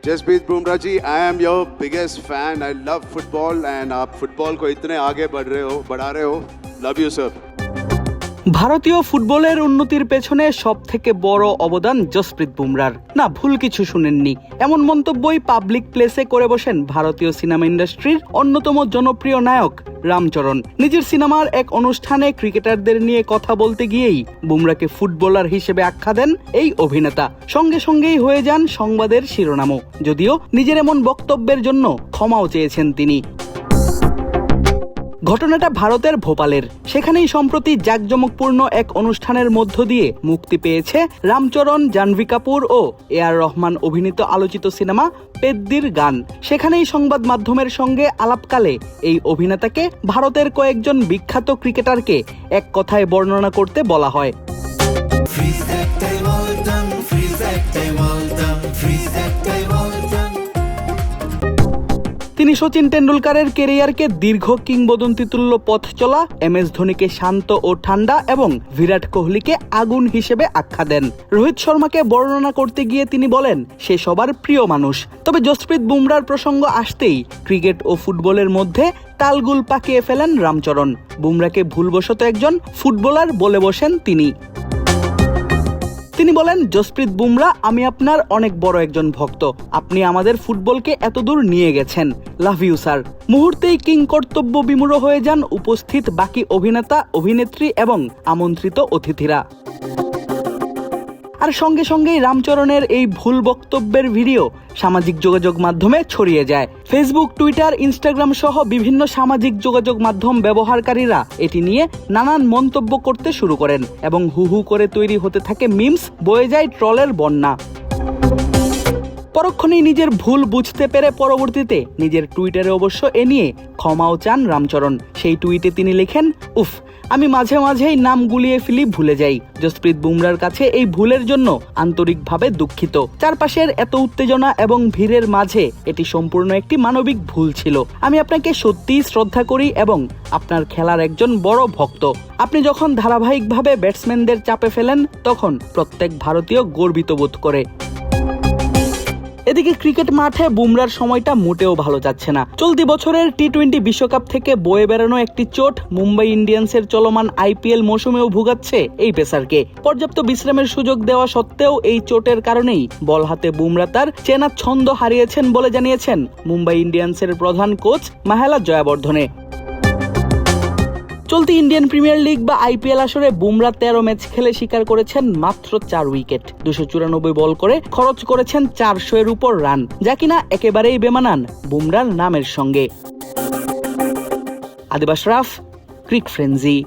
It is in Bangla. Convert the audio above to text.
Jasprit Bumrah ji, I am your biggest fan. I love football and आप फुटबॉल को इतने आगे बढ़ा रहे हो. Love you sir. ভারতীয় ফুটবলের উন্নতির পেছনে সবথেকে বড় অবদান জসপ্রীত বুমরার। না, ভুল কিছু শুনেননি। এমন মন্তব্যই পাবলিক প্লেসে করে বসেন ভারতীয় সিনেমা ইন্ডাস্ট্রির অন্যতম জনপ্রিয় নায়ক রামচরণ। নিজের সিনেমার এক অনুষ্ঠানে ক্রিকেটারদের নিয়ে কথা বলতে গিয়েই বুমরাকে ফুটবলার হিসেবে আখ্যা দেন এই অভিনেতা। সঙ্গে সঙ্গেই হয়ে যান সংবাদের শিরোনামও। যদিও নিজের এমন বক্তব্যের জন্য ক্ষমাও চেয়েছেন তিনি। ঘটনাটা ভারতের ভোপালের। সেখানেই সম্প্রতি জাঁকজমকপূর্ণ এক অনুষ্ঠানের মধ্য দিয়ে মুক্তি পেয়েছে রামচরণ, জাহ্নবী কাপুর ও এআর রহমান অভিনীত আলোচিত সিনেমা পেদ্দির গান। সেখানেই সংবাদ মাধ্যমের সঙ্গে আলাপকালে এই অভিনেতাকে ভারতের কয়েকজন বিখ্যাত ক্রিকেটারকে এক কথায় বর্ণনা করতে বলা হয়। তিনি শচীন টেন্ডুলকারের কেরিয়ারকে দীর্ঘ কিংবদন্তিতুল্য পথ চলা, এমএস ধোনিকে শান্ত ও ঠান্ডা এবং বিরাট কোহলিকে আগুন হিসেবে আখ্যা দেন। রোহিত শর্মাকে বর্ণনা করতে গিয়ে তিনি বলেন সে সবার প্রিয় মানুষ। তবে জসপ্রীত বুমরার প্রসঙ্গ আসতেই ক্রিকেট ও ফুটবলের মধ্যে তালগুল পাকিয়ে ফেলেন রামচরণ। বুমরাকে ভুলবশত একজন ফুটবলার বলে বসেন তিনি। তিনি বলেন, জসপ্রীত বুমরা, আমি আপনার অনেক বড় একজন ভক্ত। আপনি আমাদের ফুটবলকে এতদূর নিয়ে গেছেন। Love you sir. মুহূর্তেই কিং কর্তব্য বিমূঢ় হয়ে যান উপস্থিত বাকি অভিনেতা, অভিনেত্রী এবং আমন্ত্রিত অতিথিরা। আর সঙ্গে সঙ্গেই রামচরণের এই ভুল বক্তব্যের ভিডিও সামাজিক যোগাযোগ মাধ্যমে ছড়িয়ে যায়। ফেসবুক, টুইটার, ইনস্টাগ্রাম সহ বিভিন্ন সামাজিক যোগাযোগ মাধ্যম ব্যবহারকারীরা এটি নিয়ে নানান মন্তব্য করতে শুরু করেন এবং হু হু করে তৈরি হতে থাকে মিমস, বয়ে যায় ট্রলের বন্যা। পরক্ষণেই নিজের ভুল বুঝতে পেরে পরবর্তীতে নিজের টুইটারে অবশ্য এ নিয়ে ক্ষমাও চান রামচরণ। সেই টুইটে তিনি লেখেন, উফ, আমি মাঝে মাঝেই নাম গুলিয়ে ফেলি, ভুলে যাই। জসপ্রীত বুমরার কাছে এই ভুলের জন্য আন্তরিকভাবে দুঃখিত। চারপাশের এত উত্তেজনা এবং ভিড়ের মাঝে এটি সম্পূর্ণ একটি মানবিক ভুল ছিল। আমি আপনাকে সত্যিই শ্রদ্ধা করি এবং আপনার খেলার একজন বড় ভক্ত। আপনি যখন ধারাবাহিকভাবে ব্যাটসম্যানদের চাপে ফেলেন তখন প্রত্যেক ভারতীয় গর্বিত বোধ করে। এদিকে ক্রিকেট মাঠে বুমরার সময়টা মোটেও ভালো যাচ্ছে না। চলতি বছরের টি-20 বিশ্বকাপ থেকে বয়ে বেড়ানো একটি চোট মুম্বাই ইন্ডিয়ান্সের চলমান আইপিএল মৌসুমেও ভুগাচ্ছে এই পেসারকে। পর্যাপ্ত বিশ্রামের সুযোগ দেওয়া সত্ত্বেও এই চোটের কারণেই বল হাতে বুমরা তার চেনা ছন্দ হারিয়েছেন বলে জানিয়েছেন মুম্বাই ইন্ডিয়ান্সের প্রধান কোচ মাহেলা জয়াবর্ধনে। চলতি ইন্ডিয়ান প্রিমিয়ার লিগ বা আইপিএল আসরে বুমরা 13 ম্যাচ খেলে শিকার করেছেন মাত্র 4 উইকেট, 294 বল করে খরচ করেছেন 400-এর উপর রান, যা কিনা একেবারেই বেমানান বুমরার নামের সঙ্গে। আদিব আশরাফ, ক্রিক ফ্রেন্জি।